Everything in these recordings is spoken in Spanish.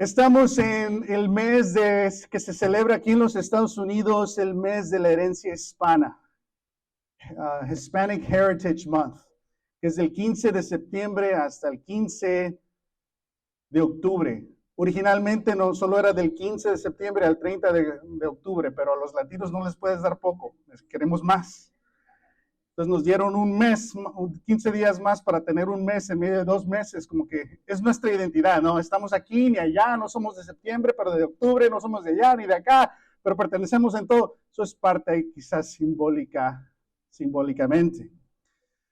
Estamos en el mes que se celebra aquí en los Estados Unidos, el mes de la herencia hispana, Hispanic Heritage Month, que es del 15 de septiembre hasta el 15 de octubre. Originalmente no solo era del 15 de septiembre al 30 de octubre, pero a los latinos no les puedes dar poco, les queremos más. Entonces nos dieron un mes, 15 días más para tener un mes en medio de 2 meses, como que es nuestra identidad, ¿no? Estamos aquí ni allá, no somos de septiembre, pero de octubre, no somos de allá ni de acá, pero pertenecemos en todo. Eso es parte quizás simbólicamente.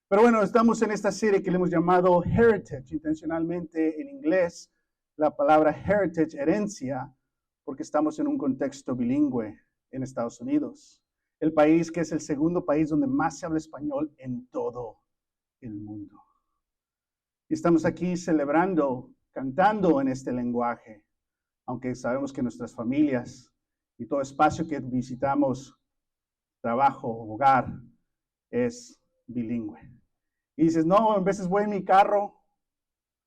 Pero bueno, estamos en esta serie que le hemos llamado Heritage, intencionalmente en inglés, la palabra heritage, herencia, porque estamos en un contexto bilingüe en Estados Unidos. El país que es el segundo país donde más se habla español en todo el mundo. Y estamos aquí celebrando, cantando en este lenguaje, aunque sabemos que nuestras familias y todo espacio que visitamos, trabajo, hogar, es bilingüe. Y dices, no, a veces voy en mi carro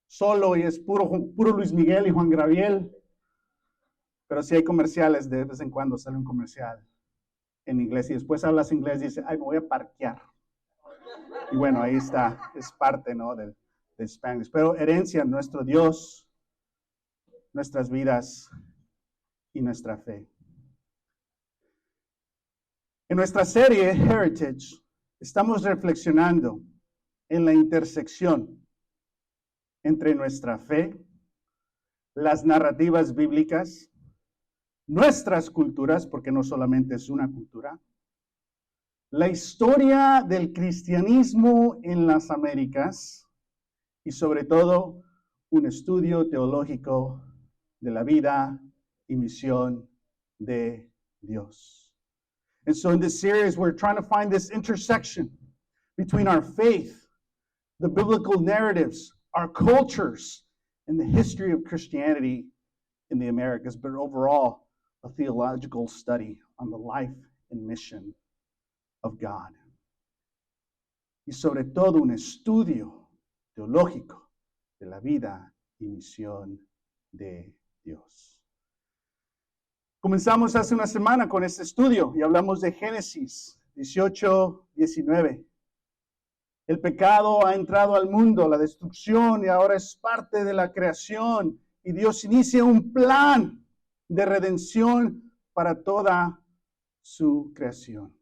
solo y es puro Luis Miguel y Juan Gabriel, pero sí hay comerciales, de vez en cuando sale un comercial en inglés y después hablas inglés y dices, ay, me voy a parquear. Y bueno, ahí está, es parte, ¿no? del Spanish. Pero herencia, nuestro Dios, nuestras vidas y nuestra fe. En nuestra serie Heritage, estamos reflexionando en la intersección entre nuestra fe, las narrativas bíblicas, nuestras culturas, porque no solamente es una cultura, la historia del cristianismo en las Américas y sobre todo un estudio teológico de la vida y misión de Dios. And so in this series, we're trying to find this intersection between our faith, the biblical narratives, our cultures, and the history of Christianity in the Americas, but overall, a theological study on the life and mission of God. Y sobre todo un estudio teológico de la vida y misión de Dios. Comenzamos hace una semana con este estudio y hablamos de Génesis 18-19. El pecado ha entrado al mundo, la destrucción, y ahora es parte de la creación. Y Dios inicia un plan de redención para toda su creación.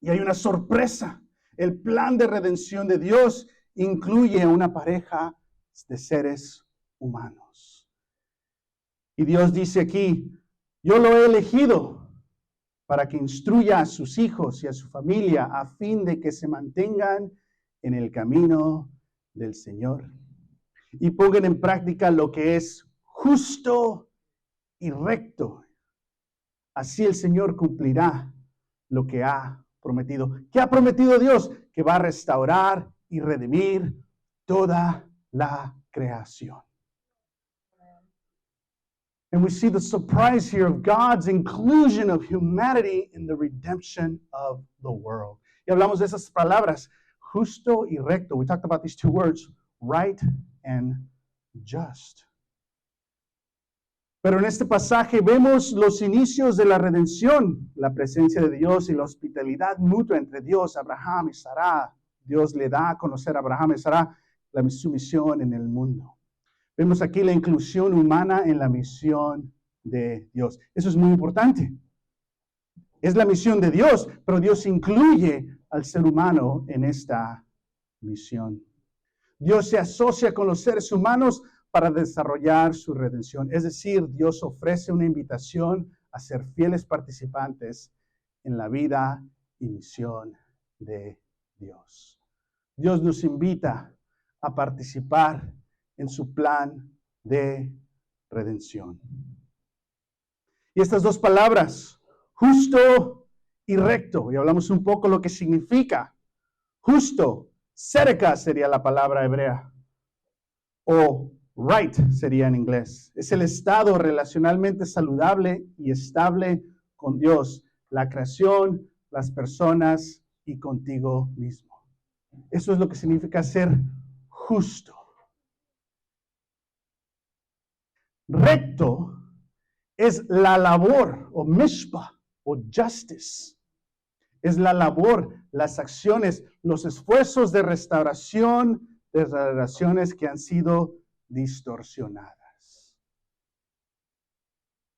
Y hay una sorpresa. El plan de redención de Dios incluye una pareja de seres humanos. Y Dios dice aquí, yo lo he elegido para que instruya a sus hijos y a su familia a fin de que se mantengan en el camino del Señor y pongan en práctica lo que es justo y recto. Así el Señor cumplirá lo que ha prometido. ¿Qué ha prometido Dios? Que va a restaurar y redimir toda la creación. And we see the surprise here of God's inclusion of humanity in the redemption of the world. Y hablamos de esas palabras, justo y recto. We talked about these two words, right and just. Pero en este pasaje vemos los inicios de la redención, la presencia de Dios y la hospitalidad mutua entre Dios, Abraham y Sara. Dios le da a conocer a Abraham y Sara su misión en el mundo. Vemos aquí la inclusión humana en la misión de Dios. Eso es muy importante. Es la misión de Dios, pero Dios incluye al ser humano en esta misión. Dios se asocia con los seres humanos para desarrollar su redención. Es decir, Dios ofrece una invitación a ser fieles participantes en la vida y misión de Dios. Dios nos invita a participar en su plan de redención. Y estas dos palabras, justo y recto, y hablamos un poco lo que significa. Justo, cerca sería la palabra hebrea, o right sería en inglés. Es el estado relacionalmente saludable y estable con Dios, la creación, las personas y contigo mismo. Eso es lo que significa ser justo. recto es la labor, o mishpah, o justice. Es la labor, las acciones, los esfuerzos de restauración de las relaciones que han sido distorsionadas.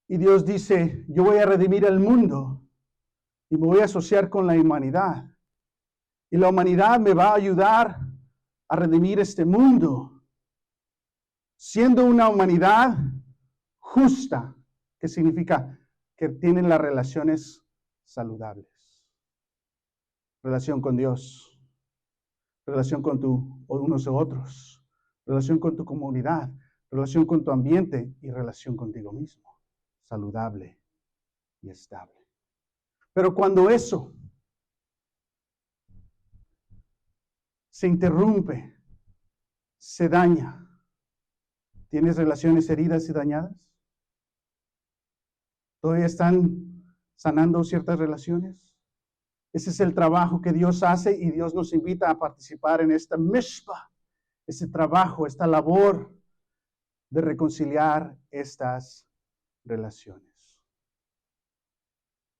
Y Dios dice, yo voy a redimir el mundo y me voy a asociar con la humanidad. Y la humanidad me va a ayudar a redimir este mundo, siendo una humanidad justa, que significa que tienen las relaciones saludables. Relación con Dios, relación con unos u otros, relación con tu comunidad, relación con tu ambiente y relación contigo mismo, saludable y estable. Pero cuando eso se interrumpe, se daña, ¿tienes relaciones heridas y dañadas? ¿Todavía están sanando ciertas relaciones? Ese es el trabajo que Dios hace y Dios nos invita a participar en esta mishpah, ese trabajo, esta labor de reconciliar estas relaciones.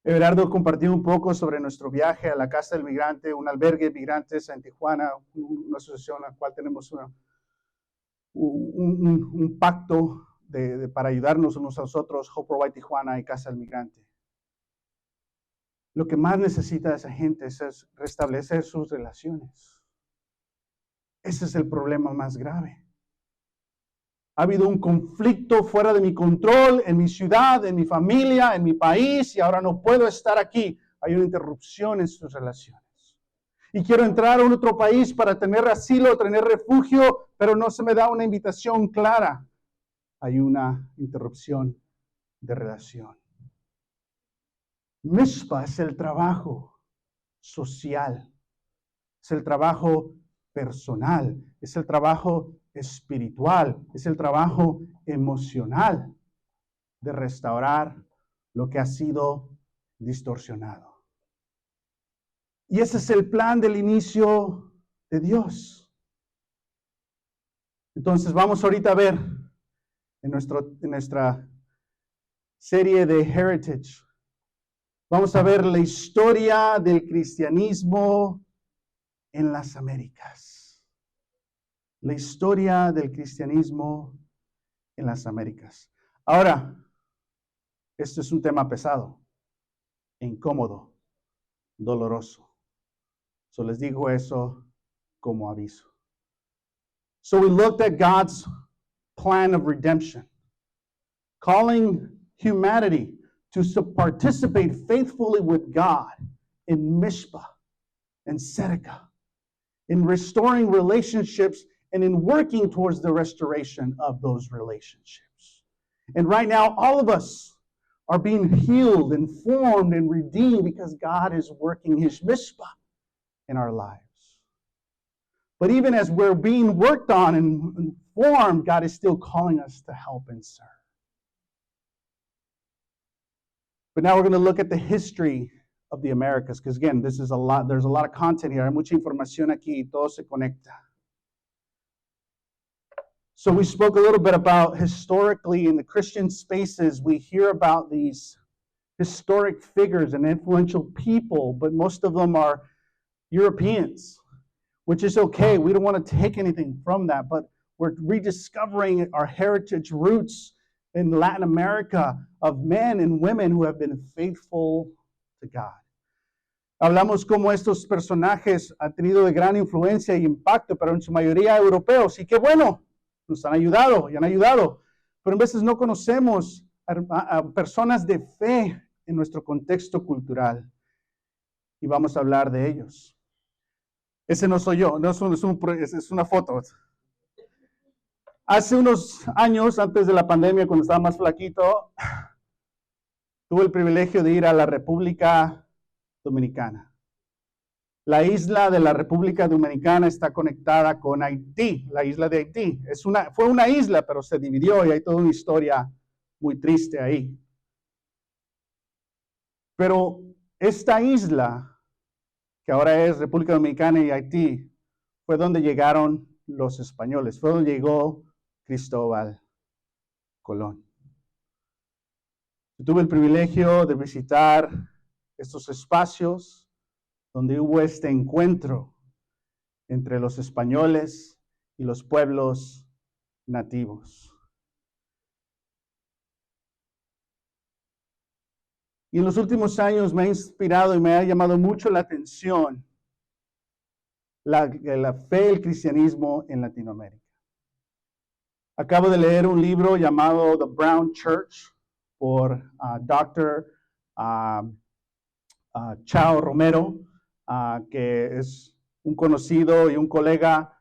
Everardo compartió un poco sobre nuestro viaje a la Casa del Migrante, un albergue de migrantes en Tijuana, una asociación a la cual tenemos un pacto para ayudarnos unos a nosotros, Hope for White Tijuana y Casa del Migrante. Lo que más necesita esa gente es restablecer sus relaciones. Ese es el problema más grave. Ha habido un conflicto fuera de mi control, en mi ciudad, en mi familia, en mi país, y ahora no puedo estar aquí. Hay una interrupción en sus relaciones. Y quiero entrar a otro país para tener asilo, tener refugio, pero no se me da una invitación clara. Hay una interrupción de relación. Mishpah es el trabajo social, es el trabajo personal, es el trabajo espiritual, es el trabajo emocional de restaurar lo que ha sido distorsionado. Y ese es el plan del inicio de Dios. Entonces vamos ahorita a ver en nuestra serie de Heritage. Vamos a ver la historia del cristianismo en las Américas. La historia del cristianismo en las Américas. Ahora, este es un tema pesado, incómodo, doloroso. So les digo eso como aviso. So we looked at God's plan of redemption, calling humanity to participate faithfully with God in Mishpah and Tzedakah, in restoring relationships and in working towards the restoration of those relationships. And right now, all of us are being healed and formed and redeemed because God is working His Mishpah in our lives. But even as we're being worked on and formed, God is still calling us to help and serve. But now we're going to look at the history of the Americas, because again, there's a lot of content here. Hay mucha información aquí y todo se conecta. So we spoke a little bit about historically in the Christian spaces, we hear about these historic figures and influential people, but most of them are Europeans, which is okay. We don't want to take anything from that, but we're rediscovering our heritage roots in Latin America of men and women who have been faithful to God. Hablamos como estos personajes han tenido de gran influencia y impacto, pero en su mayoría europeos. Y qué bueno, nos han ayudado y han ayudado. Pero en veces no conocemos a personas de fe en nuestro contexto cultural. Y vamos a hablar de ellos. Ese no soy yo, no es una foto. Hace unos años, antes de la pandemia, cuando estaba más flaquito, tuve el privilegio de ir a la República Dominicana. La isla de la República Dominicana está conectada con Haití, la isla de Haití. Fue una isla, pero se dividió y hay toda una historia muy triste ahí. Pero esta isla, que ahora es República Dominicana y Haití, fue donde llegaron los españoles, fue donde llegó Cristóbal Colón. Tuve el privilegio de visitar estos espacios donde hubo este encuentro entre los españoles y los pueblos nativos. Y en los últimos años me ha inspirado y me ha llamado mucho la atención la fe, el cristianismo en Latinoamérica. Acabo de leer un libro llamado The Brown Church por Dr. Chao Romero, que es un conocido y un colega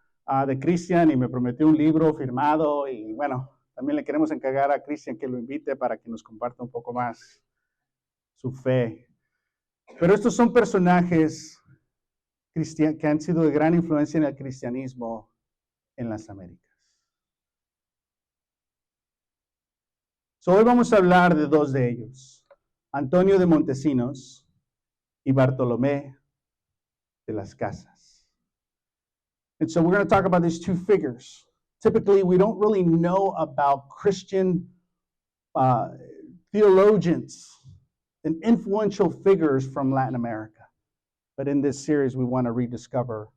de Cristian y me prometió un libro firmado y bueno, también le queremos encargar a Cristian que lo invite para que nos comparta un poco más su fe. Pero estos son personajes que han sido de gran influencia en el cristianismo en las Américas. Hoy vamos a hablar de dos de ellos, Antonio de Montesinos y Bartolomé de las Casas. And so we're going to talk about these two figures. Typically, we don't really know about Christian theologians and influential figures from Latin America. But in this series, we want to rediscover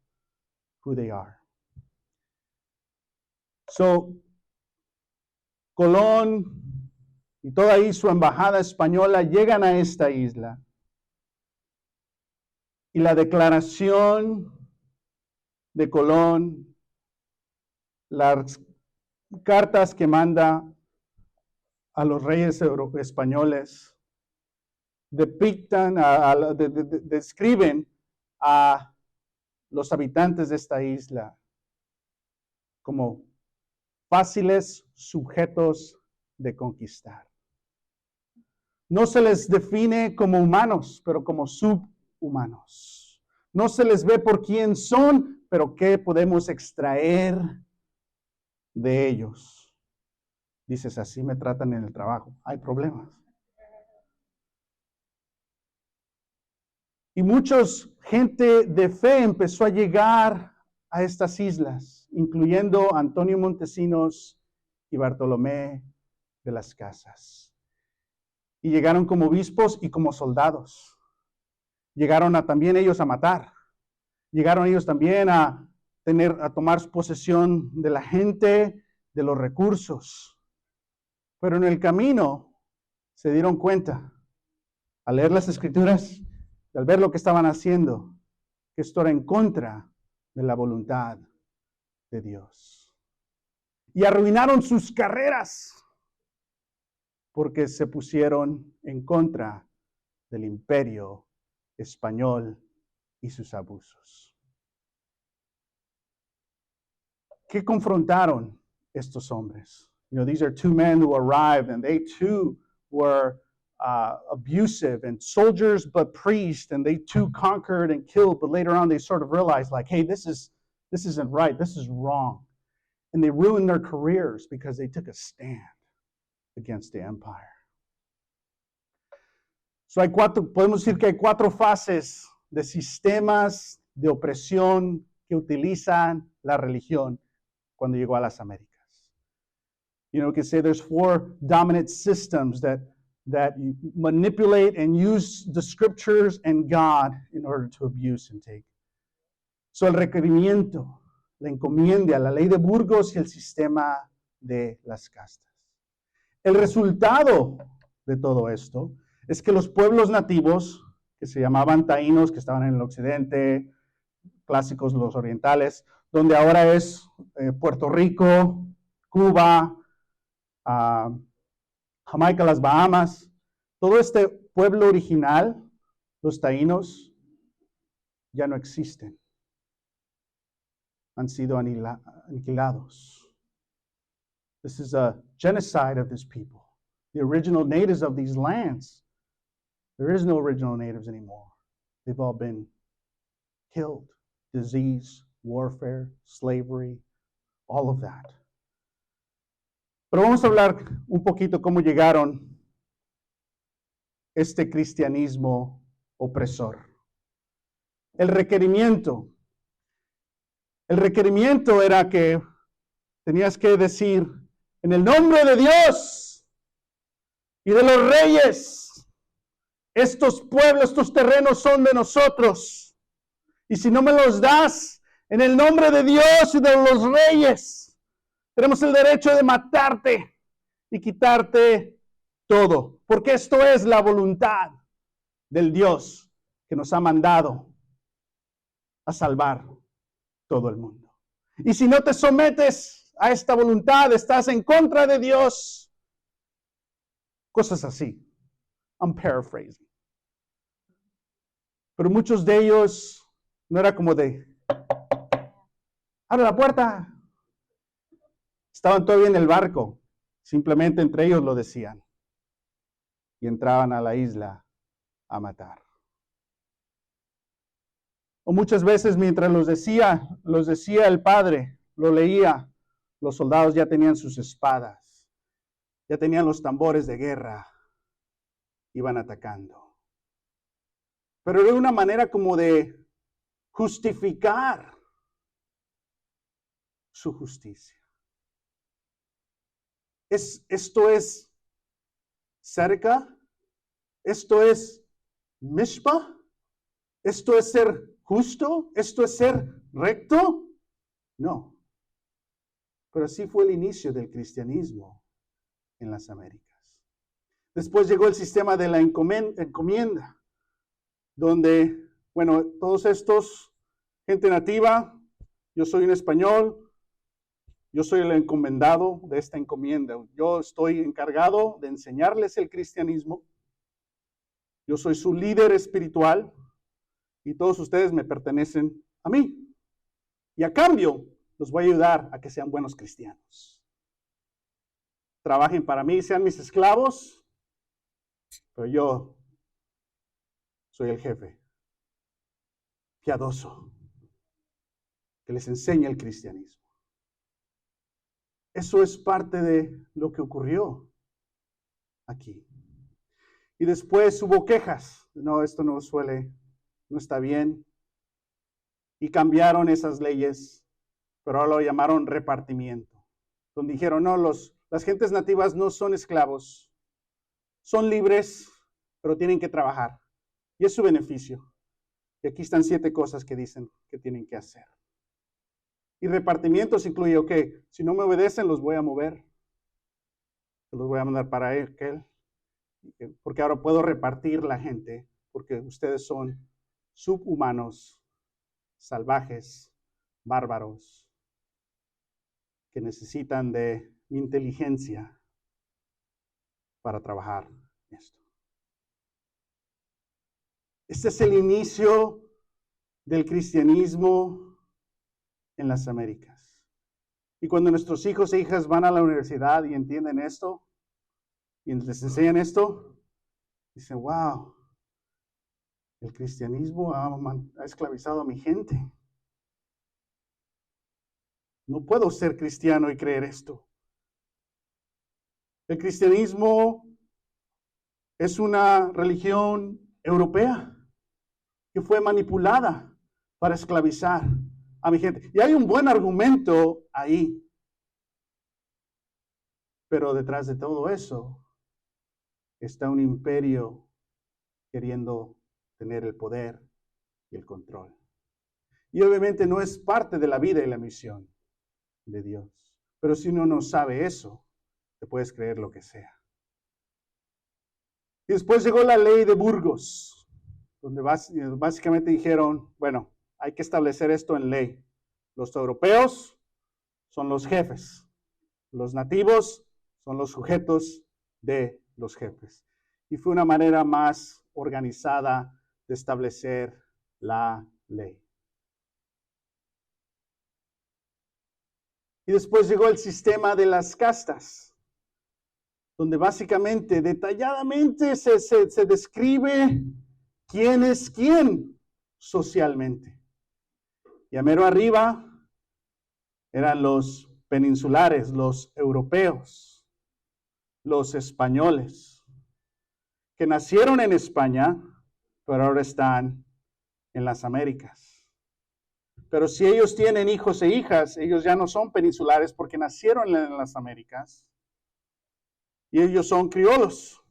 who they are. So, Colón y toda ahí su embajada española llegan a esta isla. Y la declaración de Colón, las cartas que manda a los reyes españoles, describen a los habitantes de esta isla como fáciles sujetos de conquistar. No se les define como humanos, pero como subhumanos. No se les ve por quién son, pero qué podemos extraer de ellos. Dices, así me tratan en el trabajo. Hay problemas. Y muchos gente de fe empezó a llegar a estas islas, incluyendo Antonio Montesinos y Bartolomé de las Casas. Y llegaron como obispos y como soldados. Llegaron también ellos a matar. Llegaron ellos también a tomar posesión de la gente, de los recursos. Pero en el camino se dieron cuenta, al leer las Escrituras, al ver lo que estaban haciendo, que esto era en contra de la voluntad de Dios. Y arruinaron sus carreras porque se pusieron en contra del imperio español y sus abusos. ¿Qué confrontaron estos hombres? You know, these are two men who arrived and they too were abusive and soldiers but priests, and they too conquered and killed, but later on they sort of realized like, hey, this isn't right, this is wrong. And they ruined their careers because they took a stand against the empire. So podemos decir que hay cuatro fases de sistemas de opresión que utilizan la religión cuando llegó a las Américas. You know, we can say there's four dominant systems that manipulate and use the scriptures and God in order to abuse and take. So el requerimiento, la encomienda, la ley de Burgos y el sistema de las castas. El resultado de todo esto es que los pueblos nativos, que se llamaban taínos, que estaban en el occidente, clásicos los orientales, donde ahora es Puerto Rico, Cuba, Jamaica, las Bahamas, todo este pueblo original, los taínos, ya no existen. Han sido aniquilados. This is a genocide of this people. The original natives of these lands. There is no original natives anymore. They've all been killed. Disease, warfare, slavery, all of that. Pero vamos a hablar un poquito cómo llegaron este cristianismo opresor. El requerimiento era que tenías que decir En el nombre de Dios y de los reyes, estos pueblos, estos terrenos son de nosotros. Y si no me los das, en el nombre de Dios y de los reyes, tenemos el derecho de matarte y quitarte todo. Porque esto es la voluntad del Dios que nos ha mandado a salvar todo el mundo. Y si no te sometes a esta voluntad, estás en contra de Dios. Cosas así. I'm paraphrasing. Pero muchos de ellos no era como de, abre la puerta. Estaban todavía en el barco. Simplemente entre ellos lo decían. Y entraban a la isla a matar. O muchas veces mientras los decía el padre, lo leía, los soldados ya tenían sus espadas, ya tenían los tambores de guerra, iban atacando. Pero era una manera como de justificar su justicia. Esto es cerca, esto es mishpah, esto es ser justo, esto es ser recto. No. Pero así fue el inicio del cristianismo en las Américas. Después llegó el sistema de la encomienda, donde, bueno, todos estos, gente nativa, yo soy un español, yo soy el encomendado de esta encomienda. Yo estoy encargado de enseñarles el cristianismo. Yo soy su líder espiritual y todos ustedes me pertenecen a mí. Y a cambio, los voy a ayudar a que sean buenos cristianos. Trabajen para mí, sean mis esclavos, pero yo soy el jefe piadoso que les enseña el cristianismo. Eso es parte de lo que ocurrió aquí. Y después hubo quejas. No, esto no está bien. Y cambiaron esas leyes, pero ahora lo llamaron repartimiento. Donde dijeron, no, las gentes nativas no son esclavos, son libres, pero tienen que trabajar. Y es su beneficio. Y aquí están 7 cosas que dicen que tienen que hacer. Y repartimientos incluye, ok, si no me obedecen, los voy a mover. Los voy a mandar para aquel. Porque ahora puedo repartir la gente, porque ustedes son subhumanos, salvajes, bárbaros, que necesitan de mi inteligencia para trabajar esto. Este es el inicio del cristianismo en las Américas. Y cuando nuestros hijos e hijas van a la universidad y entienden esto, y les enseñan esto, dicen, wow, el cristianismo ha esclavizado a mi gente. No puedo ser cristiano y creer esto. El cristianismo es una religión europea que fue manipulada para esclavizar a mi gente. Y hay un buen argumento ahí. Pero detrás de todo eso está un imperio queriendo tener el poder y el control. Y obviamente no es parte de la vida y la misión de Dios. Pero si uno no sabe eso, te puedes creer lo que sea. Y después llegó la ley de Burgos, donde básicamente dijeron, bueno, hay que establecer esto en ley. Los europeos son los jefes. Los nativos son los sujetos de los jefes. Y fue una manera más organizada de establecer la ley. Y después llegó el sistema de las castas, donde básicamente, detalladamente se describe quién es quién socialmente. Y a mero arriba eran los peninsulares, los europeos, los españoles, que nacieron en España, pero ahora están en las Américas. Pero si ellos tienen hijos e hijas, ellos ya no son peninsulares porque nacieron en las Américas, Y ellos son criollos.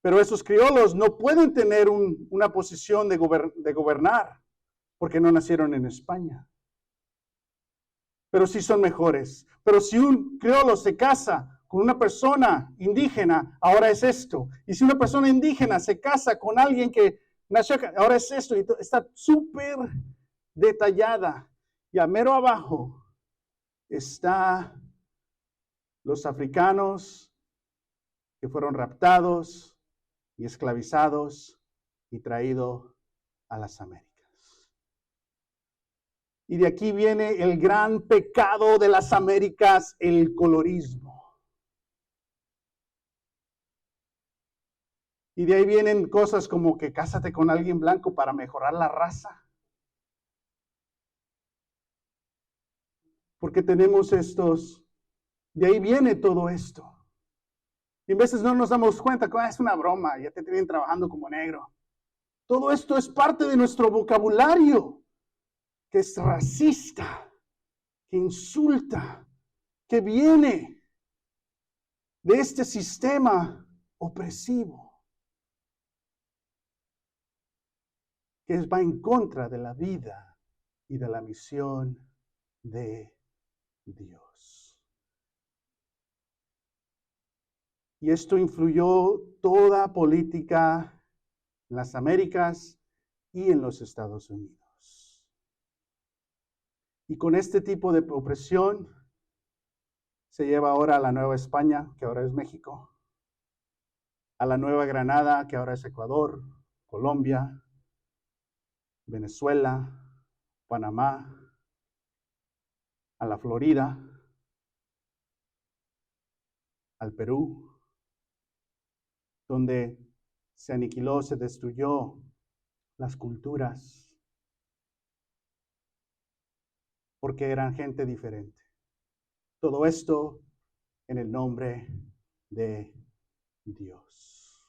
Pero esos criollos no pueden tener una posición de gobernar porque no nacieron en España. Pero sí son mejores. Pero si un criollo se casa con una persona indígena, ahora es esto. Y si una persona indígena se casa con alguien que nació acá, ahora es esto. Y está súper detallada. Y a mero abajo está los africanos que fueron raptados y esclavizados y traídos a las Américas. Y de aquí viene el gran pecado de las Américas, el colorismo. Y de ahí vienen cosas como que cásate con alguien blanco para mejorar la raza. Porque tenemos de ahí viene todo esto. Y a veces no nos damos cuenta que es una broma, ya te tienen trabajando como negro. Todo esto es parte de nuestro vocabulario, que es racista, que insulta, que viene de este sistema opresivo, que va en contra de la vida y de la misión de Dios. Y esto influyó toda política en las Américas y en los Estados Unidos. Y con este tipo de opresión se lleva ahora a la Nueva España, que ahora es México, a la Nueva Granada, que ahora es Ecuador, Colombia, Venezuela, Panamá, a la Florida, al Perú, donde se aniquiló, se destruyó las culturas, porque eran gente diferente. Todo esto en el nombre de Dios.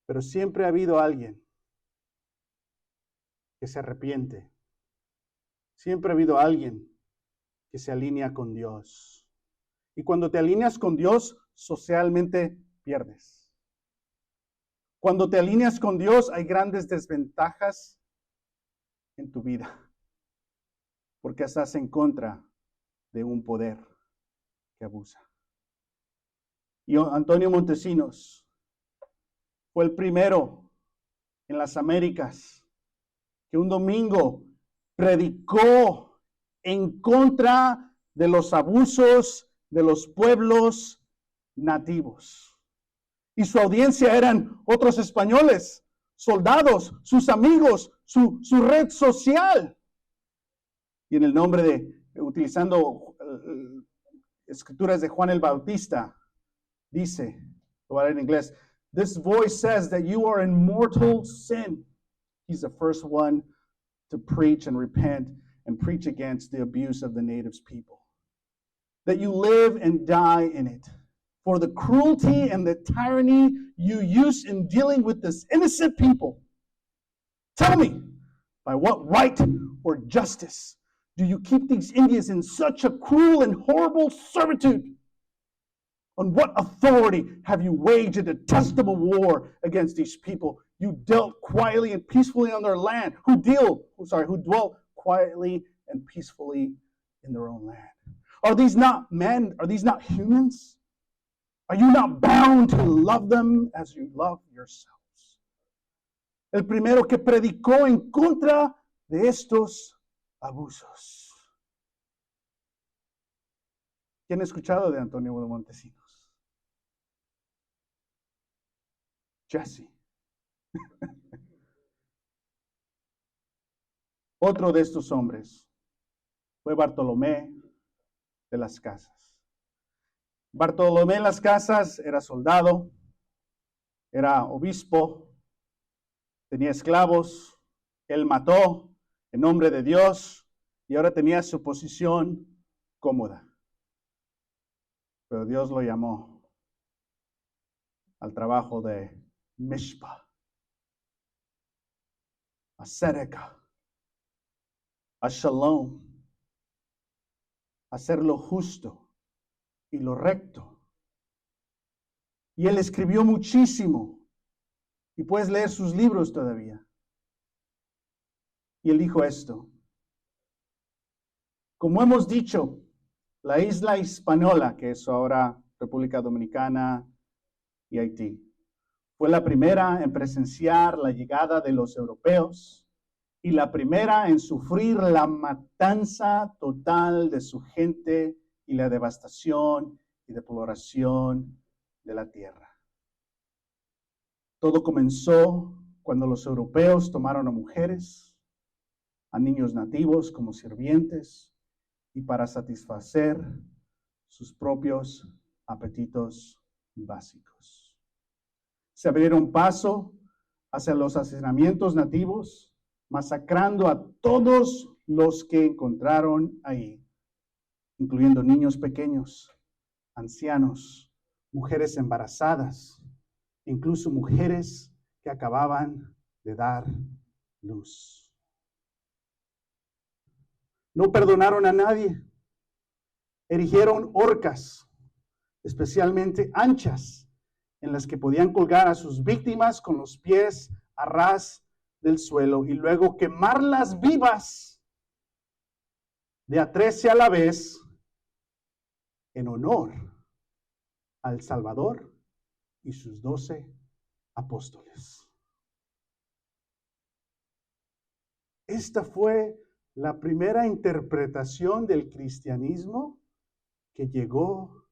Pero siempre ha habido alguien que se arrepiente. Siempre ha habido alguien que se alinea con Dios. Y cuando te alineas con Dios, socialmente pierdes. Cuando te alineas con Dios, hay grandes desventajas en tu vida, porque estás en contra de un poder que abusa. Y Antonio Montesinos fue el primero en las Américas que un domingo predicó en contra de los abusos de los pueblos nativos. Y su audiencia eran otros españoles, soldados, sus amigos, su red social. Y en el nombre utilizando escrituras de Juan el Bautista, dice, lo voy a leer en inglés, this voice says that you are in mortal sin. He's the first one to preach and repent and preach against the abuse of the natives people. That you live and die in it. For the cruelty and the tyranny you use in dealing with this innocent people. Tell me, by what right or justice do you keep these Indians in such a cruel and horrible servitude? On what authority have you waged a detestable war against these people? You dealt quietly and peacefully on their land, who dwelt quietly and peacefully in their own land. Are these not men? Are these not humans? Are you not bound to love them as you love yourselves? El primero que predicó en contra de estos abusos. ¿Quién ha escuchado de Antonio de Montesinos? Jesse. Otro de estos hombres fue Bartolomé de las Casas. Bartolomé de las Casas era soldado, era obispo, tenía esclavos, él mató en nombre de Dios y ahora tenía su posición cómoda. Pero Dios lo llamó al trabajo de Mishpa, ascética, a shalom, a hacer lo justo y lo recto. Y él escribió muchísimo. Y puedes leer sus libros todavía. Y él dijo esto: como hemos dicho, la isla Hispaniola, que es ahora República Dominicana y Haití, fue la primera en presenciar la llegada de los europeos y la primera en sufrir la matanza total de su gente y la devastación y deploración de la tierra. Todo comenzó cuando los europeos tomaron a mujeres, a niños nativos como sirvientes y para satisfacer sus propios apetitos básicos. Se abrieron paso hacia los asentamientos nativos, masacrando a todos los que encontraron ahí, incluyendo niños pequeños, ancianos, mujeres embarazadas, incluso mujeres que acababan de dar luz. No perdonaron a nadie. Erigieron horcas, especialmente anchas, en las que podían colgar a sus víctimas con los pies a ras del suelo y luego quemarlas vivas de a 13 a la vez en honor al Salvador y sus 12 apóstoles. Esta fue la primera interpretación del cristianismo que llegó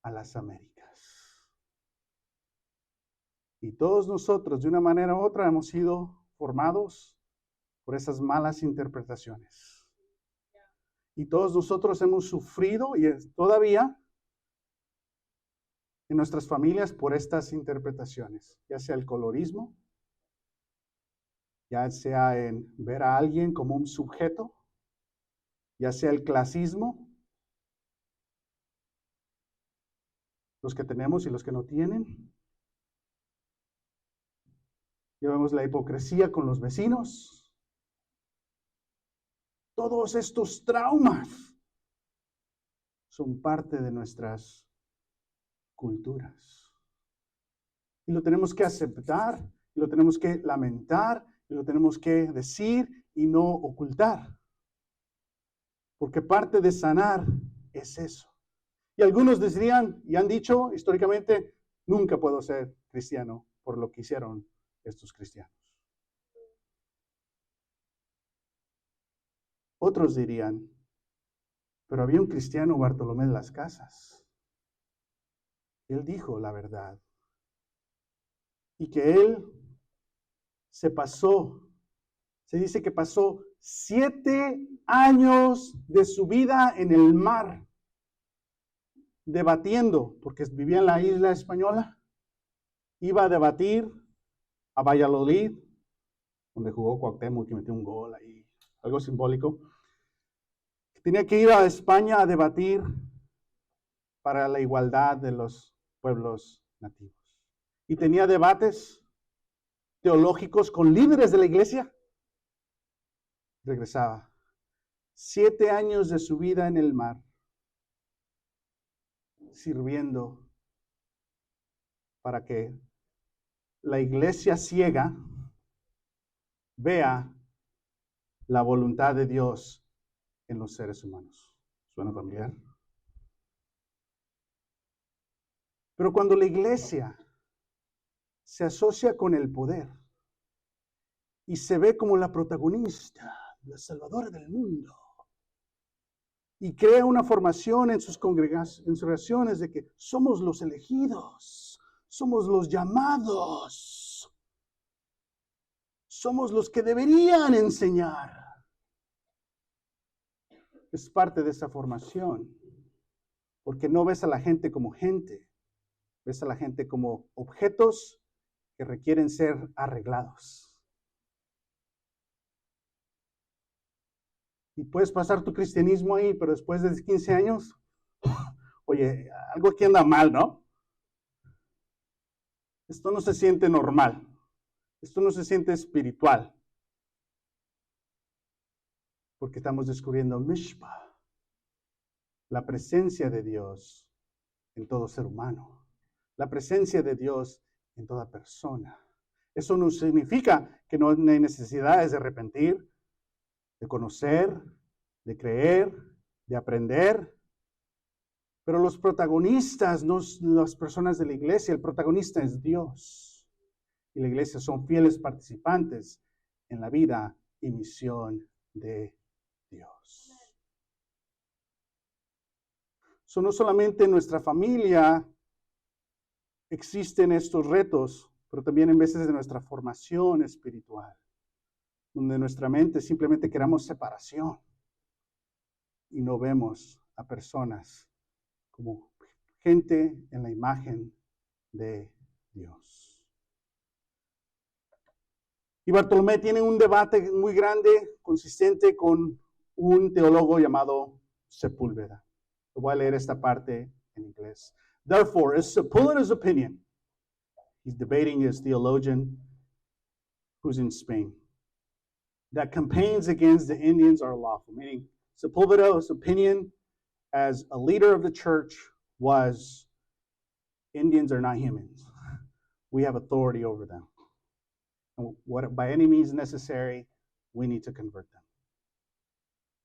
a las Américas. Y todos nosotros, de una manera u otra, hemos sido formados por esas malas interpretaciones. Y todos nosotros hemos sufrido y todavía en nuestras familias por estas interpretaciones, ya sea el colorismo, ya sea en ver a alguien como un sujeto, ya sea el clasismo, los que tenemos y los que no tienen. Ya vemos la hipocresía con los vecinos. Todos estos traumas son parte de nuestras culturas. Y lo tenemos que aceptar, y lo tenemos que lamentar, y lo tenemos que decir y no ocultar. Porque parte de sanar es eso. Y algunos dirían, y han dicho históricamente, nunca puedo ser cristiano por lo que hicieron estos cristianos. Otros dirían, pero había un cristiano, Bartolomé de las Casas. Él dijo la verdad. Y que él se dice que pasó 7 años de su vida en el mar, debatiendo, porque vivía en la isla española, iba a debatir a Valladolid, donde jugó Cuauhtémoc, que metió un gol ahí, algo simbólico. Tenía que ir a España a debatir para la igualdad de los pueblos nativos. Y tenía debates teológicos con líderes de la iglesia. Regresaba. 7 años de su vida en el mar, sirviendo para que la iglesia ciega vea la voluntad de Dios en los seres humanos. ¿Suena familiar? Pero cuando la iglesia se asocia con el poder y se ve como la protagonista, la salvadora del mundo, y crea una formación en sus congregaciones de que somos los elegidos, somos los llamados, somos los que deberían enseñar. Es parte de esa formación, porque no ves a la gente como gente, ves a la gente como objetos que requieren ser arreglados. Y puedes pasar tu cristianismo ahí, pero después de 15 años, oye, algo aquí anda mal, ¿no? Esto no se siente normal. Esto no se siente espiritual. Porque estamos descubriendo Mishpah, la presencia de Dios en todo ser humano, la presencia de Dios en toda persona. Eso no significa que no hay necesidades de arrepentir, de conocer, de creer, de aprender. Pero los protagonistas no son las personas de la iglesia, el protagonista es Dios. Y la iglesia son fieles participantes en la vida y misión de Dios. No solamente en nuestra familia existen estos retos, pero también en veces de nuestra formación espiritual, donde nuestra mente simplemente queramos separación y no vemos a personas como gente en la imagen de Dios. Y Bartolomé tiene un debate muy grande, consistente con un teólogo llamado Sepúlveda. Voy a leer esta parte en inglés. Therefore, it's Sepúlveda's opinion. He's debating his theologian who's in Spain. That campaigns against the Indians are lawful. Meaning, Sepúlveda's opinion as a leader of the church was Indians are not humans. We have authority over them. And by any means necessary, we need to convert them.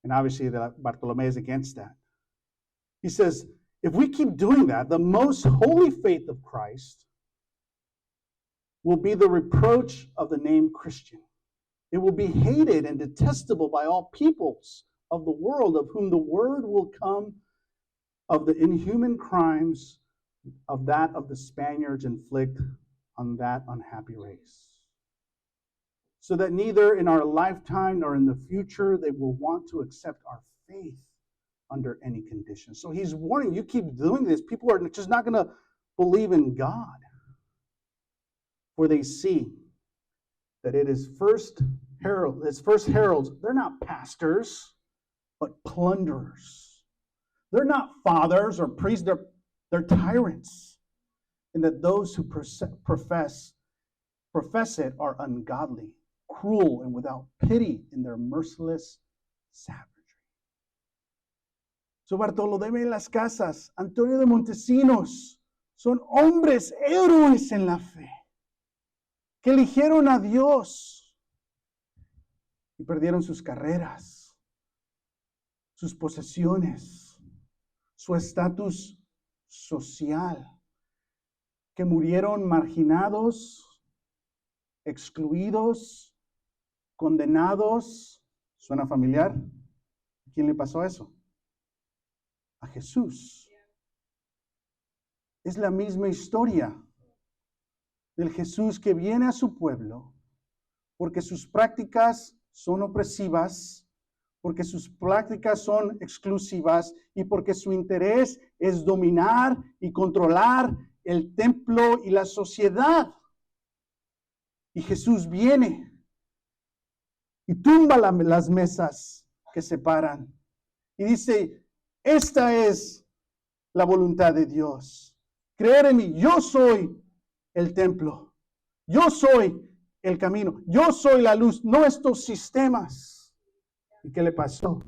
And obviously, Bartolomé is against that. He says, if we keep doing that, the most holy faith of Christ will be the reproach of the name Christian. It will be hated and detestable by all peoples of the world, of whom the word will come of the inhuman crimes of that of the Spaniards inflict on that unhappy race. So that neither in our lifetime nor in the future they will want to accept our faith under any conditions. So he's warning you, keep doing this, people are just not going to believe in God. For they see that his first heralds, they're not pastors, but plunderers. They're not fathers or priests, they're tyrants. And that those who profess it are ungodly, cruel, and without pity in their merciless savagery. So Bartolomé de las Casas, Antonio de Montesinos, son hombres héroes en la fe, que eligieron a Dios y perdieron sus carreras, sus posesiones, su estatus social, que murieron marginados, excluidos, condenados. ¿Suena familiar? ¿A quién le pasó eso? A Jesús. Es la misma historia del Jesús que viene a su pueblo porque sus prácticas son opresivas, porque sus prácticas son exclusivas y porque su interés es dominar y controlar el templo y la sociedad. Y Jesús viene y tumba las mesas que separan y dice, esta es la voluntad de Dios. Creer en mí, yo soy el templo, yo soy el camino, yo soy la luz, no estos sistemas. ¿Y qué le pasó?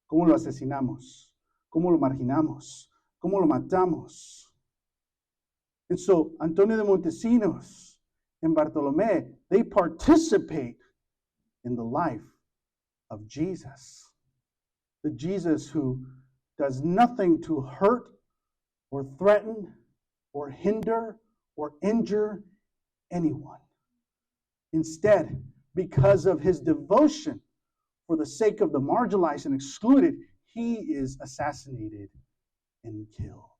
¿Cómo lo asesinamos? ¿Cómo lo marginamos? ¿Cómo lo matamos? And so, Antonio de Montesinos and Bartolomé, they participate in the life of Jesus. The Jesus who does nothing to hurt or threaten or hinder or injure anyone. Instead, because of his devotion for the sake of the marginalized and excluded, he is assassinated and killed.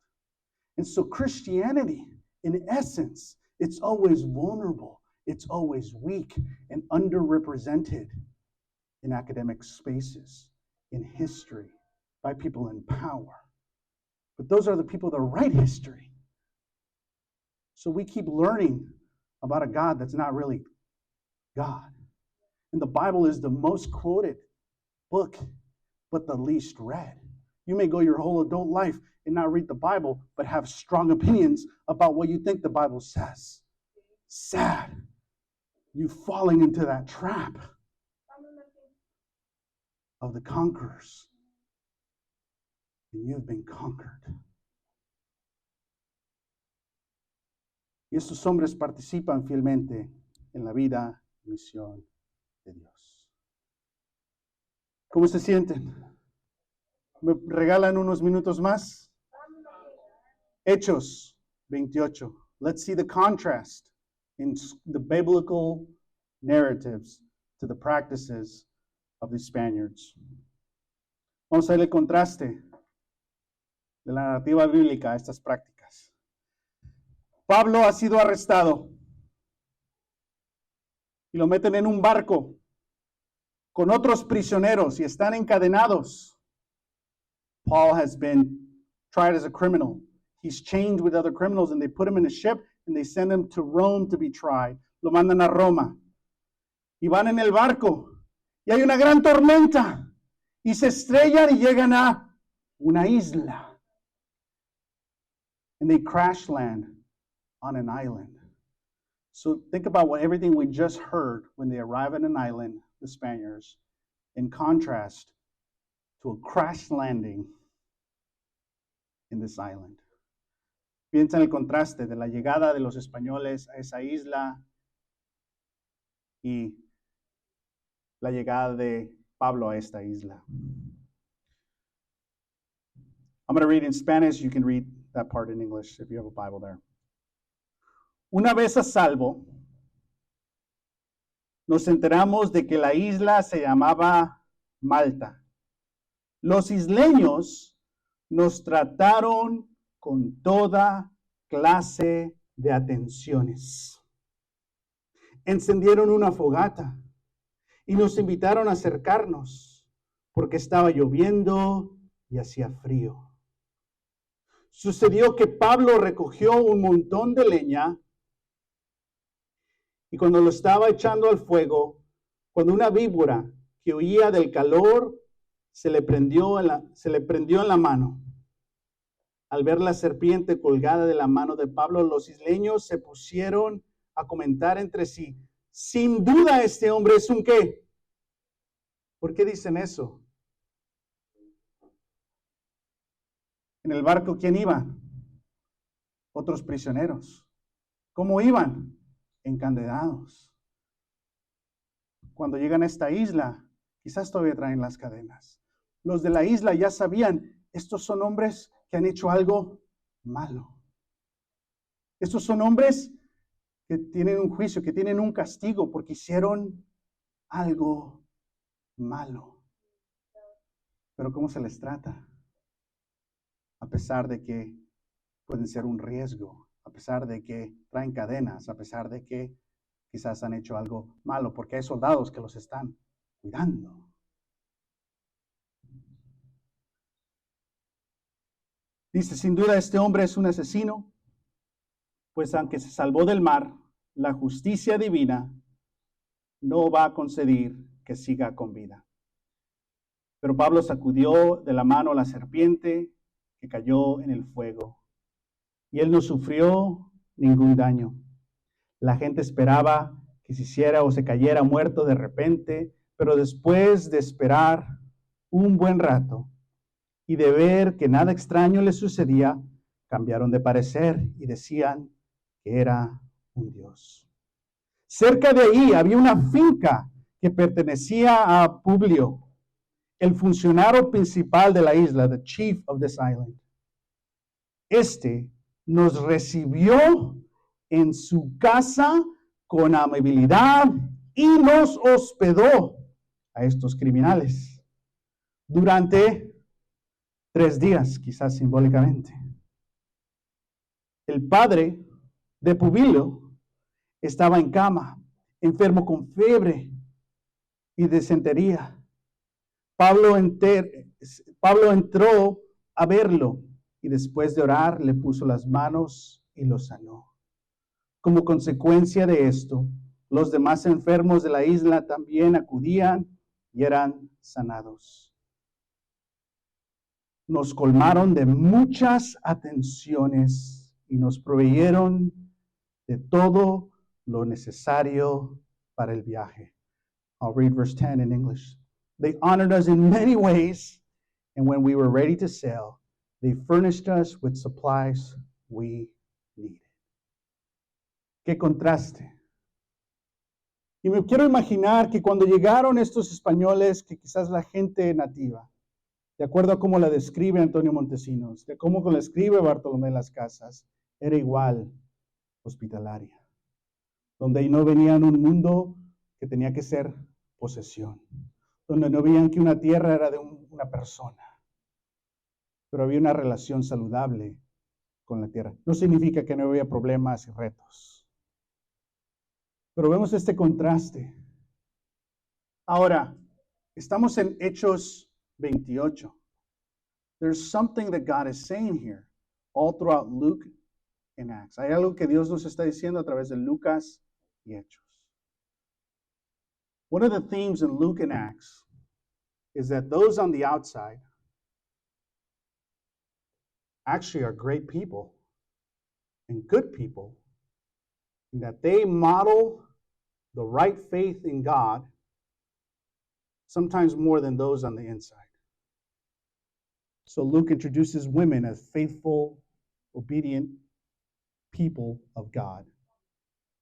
And so Christianity, in essence, it's always vulnerable, it's always weak and underrepresented in academic spaces, in history, by people in power. But those are the people that write history. So we keep learning about a God that's not really God. And the Bible is the most quoted book, but the least read. You may go your whole adult life and not read the Bible, but have strong opinions about what you think the Bible says. Sad. You falling into that trap. of the conquerors. And you've been conquered. Y estos hombres participan fielmente en la vida y misión de Dios. ¿Cómo se sienten? ¿Me regalan unos minutos más? Hechos 28. Let's see the contrast in the biblical narratives to the practices of the Spaniards. Vamos a ver el contraste de la narrativa bíblica a estas prácticas. Pablo ha sido arrestado y lo meten en un barco con otros prisioneros y están encadenados. Paul has been tried as a criminal. He's chained with other criminals and they put him in a ship and they send him to Rome to be tried. Lo mandan a Roma. Y van en el barco y hay una gran tormenta y se estrellan y llegan a una isla. And they crash land on an island. So think about everything we just heard when they arrive at an island, the Spaniards, in contrast to a crash landing in this island. Piensa en el contraste de la llegada de los españoles a esa isla y la llegada de Pablo a esta isla. I'm going to read in Spanish. You can read that part in English if you have a Bible there. Una vez a salvo, nos enteramos de que la isla se llamaba Malta. Los isleños nos trataron con toda clase de atenciones. Encendieron una fogata y nos invitaron a acercarnos porque estaba lloviendo y hacía frío. Sucedió que Pablo recogió un montón de leña y cuando lo estaba echando al fuego, cuando una víbora que huía del calor se le prendió en la mano. Al ver la serpiente colgada de la mano de Pablo, los isleños se pusieron a comentar entre sí: sin duda este hombre es un ¿qué? ¿Por qué dicen eso? En el barco, ¿quién iba? Otros prisioneros. ¿Cómo iban? Encadenados. Cuando llegan a esta isla, quizás todavía traen las cadenas. Los de la isla ya sabían, estos son hombres que han hecho algo malo. Estos son hombres que tienen un juicio, que tienen un castigo porque hicieron algo malo. Pero ¿cómo se les trata? A pesar de que pueden ser un riesgo, a pesar de que traen cadenas, a pesar de que quizás han hecho algo malo, porque hay soldados que los están cuidando. Dice, sin duda este hombre es un asesino, pues aunque se salvó del mar, la justicia divina no va a conceder que siga con vida. Pero Pablo sacudió de la mano a la serpiente que cayó en el fuego, y él no sufrió ningún daño. La gente esperaba que se hiciera o se cayera muerto de repente, pero después de esperar un buen rato y de ver que nada extraño le sucedía, cambiaron de parecer y decían que era un dios. Cerca de ahí había una finca que pertenecía a Publio, el funcionario principal de la isla, the chief of this island. Este nos recibió en su casa con amabilidad y nos hospedó a estos criminales durante 3 días, quizás simbólicamente. El padre de Publio estaba en cama, enfermo con fiebre y disentería. Pablo entró a verlo y después de orar le puso las manos y lo sanó. Como consecuencia de esto, los demás enfermos de la isla también acudían y eran sanados. Nos colmaron de muchas atenciones y nos proveyeron de todo lo necesario para el viaje. I'll read verse 10 in English. They honored us in many ways, and when we were ready to sail, they furnished us with supplies we needed. Qué contraste. Y me quiero imaginar que cuando llegaron estos españoles, que quizás la gente nativa, de acuerdo a cómo la describe Antonio Montesinos, de cómo la escribe Bartolomé Las Casas, era igual hospitalaria, donde no venían un mundo que tenía que ser posesión, donde no veían que una tierra era de una persona, pero había una relación saludable con la tierra. No significa que no había problemas y retos, pero vemos este contraste. Ahora, estamos en Hechos 28. There's something that God is saying here, all throughout Luke and Acts. Hay algo que Dios nos está diciendo a través de Lucas y Hechos. One of the themes in Luke and Acts is that those on the outside actually are great people and good people, and that they model the right faith in God sometimes more than those on the inside. So Luke introduces women as faithful, obedient people of God,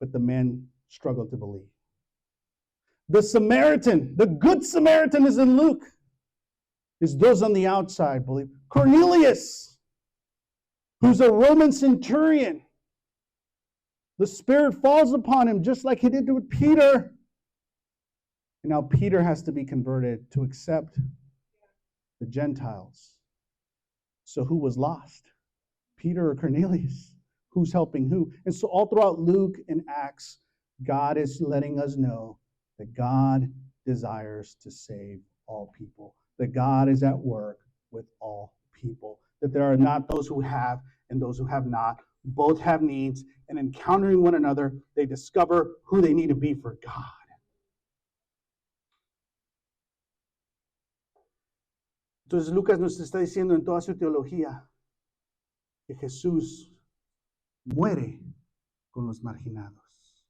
but the men struggle to believe. The Samaritan, the good Samaritan is in Luke, is those on the outside believe. Cornelius, who's a Roman centurion, the Spirit falls upon him just like he did with Peter. And now Peter has to be converted to accept the Gentiles. So who was lost? Peter or Cornelius? Who's helping who? And so all throughout Luke and Acts, God is letting us know that God desires to save all people, that God is at work with all people, that there are not those who have and those who have not. Both have needs, and encountering one another, they discover who they need to be for God. Entonces Lucas nos está diciendo en toda su teología que Jesús muere con los marginados,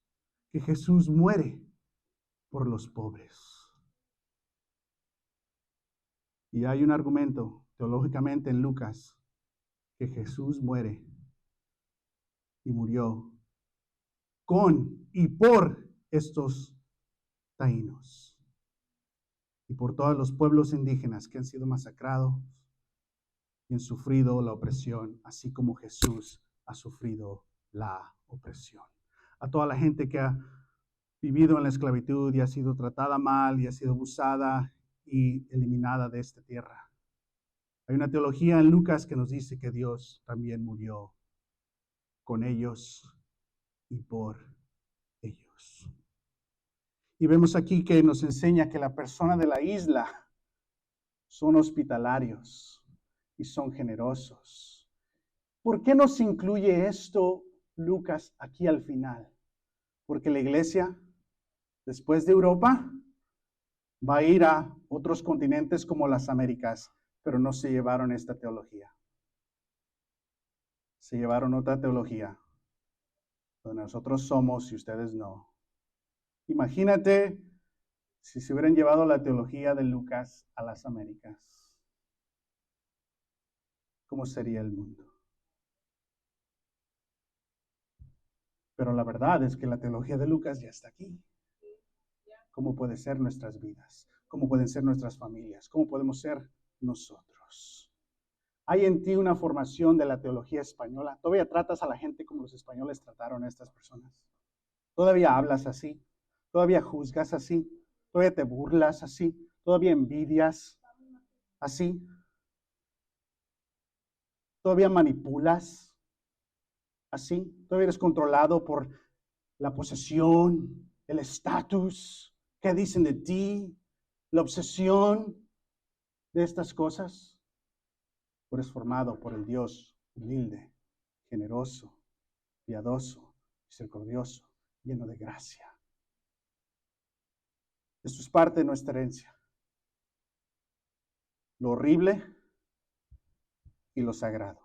que Jesús muere por los pobres. Y hay un argumento teológicamente en Lucas que Jesús muere y murió con y por estos taínos y por todos los pueblos indígenas que han sido masacrados y han sufrido la opresión, así como Jesús ha sufrido la opresión. A toda la gente que ha vivido en la esclavitud y ha sido tratada mal y ha sido abusada y eliminada de esta tierra. Hay una teología en Lucas que nos dice que Dios también murió con ellos y por ellos. Y vemos aquí que nos enseña que la persona de la isla son hospitalarios y son generosos. ¿Por qué nos incluye esto Lucas aquí al final? Porque la iglesia, después de Europa, va a ir a otros continentes como las Américas, pero no se llevaron esta teología. Se llevaron otra teología, donde nosotros somos y ustedes no. Imagínate si se hubieran llevado la teología de Lucas a las Américas. ¿Cómo sería el mundo? Pero la verdad es que la teología de Lucas ya está aquí. ¿Cómo pueden ser nuestras vidas? ¿Cómo pueden ser nuestras familias? ¿Cómo podemos ser nosotros? Hay en ti una formación de la teología española. ¿Todavía tratas a la gente como los españoles trataron a estas personas? ¿Todavía hablas así? ¿Todavía juzgas así? ¿Todavía te burlas así? ¿Todavía envidias así? ¿Todavía manipulas así? ¿Todavía eres controlado por la posesión, el estatus? ¿Qué dicen de ti? ¿La obsesión de estas cosas? ¿O eres formado por el Dios humilde, generoso, piadoso, misericordioso, lleno de gracia? Esto es parte de nuestra herencia. Lo horrible y lo sagrado.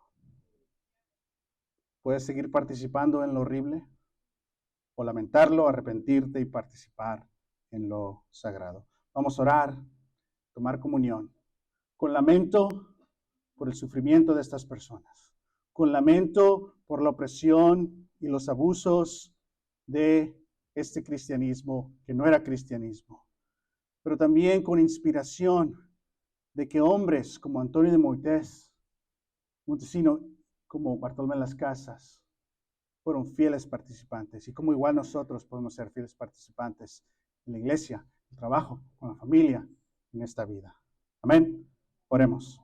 Puedes seguir participando en lo horrible o lamentarlo, arrepentirte y participar en lo sagrado. Vamos a orar tomar comunión, con lamento por el sufrimiento de estas personas, con lamento por la opresión y los abusos de este cristianismo que no era cristianismo, pero también con inspiración de que hombres como Antonio de Montesino, como Bartolomé Las Casas, fueron fieles participantes y como igual nosotros podemos ser fieles participantes en la iglesia, en el trabajo, con la familia, en esta vida. Amén. Oremos.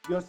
Dios